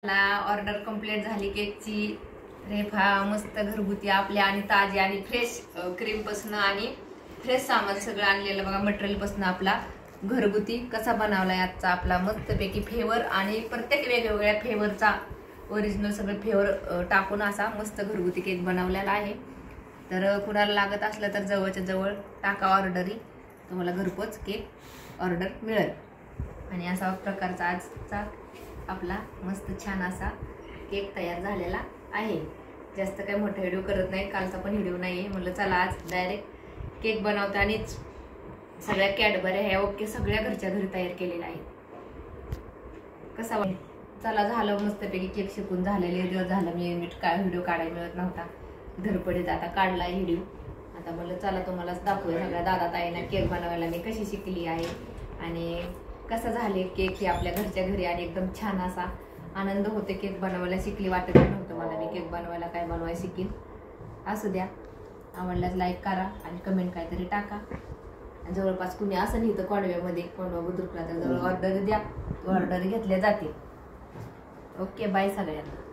Order complete झाली केकची। रेफा मस्त घरगुती आपल्या आणि ताजी आणि फ्रेश क्रीम पासून आणि फ्रेश सामान सगळं आणलेलं बघा। मटेरियल पासून आपला घरगुती कसा बनवलाय आजचा आपला मस्तपैकी फ्लेवर आणि प्रत्येक वेगवेगळ्या फ्लेवरचा ओरिजिनल सगळे फ्लेवर टाकून असा मस्त घरगुती केक बनवलेला आहे। तर कुणाला लागत असलं तर जवळच्या जवळ टाका ऑर्डरी, तुम्हाला घरपोच केक ऑर्डर मिळेल। आणि असा प्रकारचा आजचा आपला मस्त छान असा केक तयार झालेला आहे। जास्त काही मोठा व्हिडिओ करत नाही, कालचा पण व्हिडिओ नाहीये, म्हणलं चला आज डायरेक्ट केक बनवता आणि सगळ्या कॅडबऱ्या ह्या ओके सगळ्या घरच्या घरी तयार केलेला आहे। कसा चला झालं मस्तपैकी केक शिकून झालेले दिवस झालं, मी काय व्हिडिओ काढायला मिळत नव्हता, धडपडीत आता काढलाय व्हिडिओ। आता म्हणलं चला तुम्हालाच दाखवूया सगळ्या दादा ताईंना केक बनवायला मी कशी शिकली आहे आणि कसं झाले केक हे आपल्या घरच्या घरी। आणि एकदम छान असा आनंद होते केक बनवायला शिकली, वाटत नव्हतं मला मी केक बनवायला काय बनवायला शिकीन। असू द्या, आवडल्यास लाईक करा आणि कमेंट काहीतरी टाका। जवळपास कुणी असं नाही तर कोंडव्यामध्ये कोंडवा बुद्रुकला तर जवळ ऑर्डर द्या, ऑर्डर घेतल्या जाते। ओके बाय सगळ्यांना।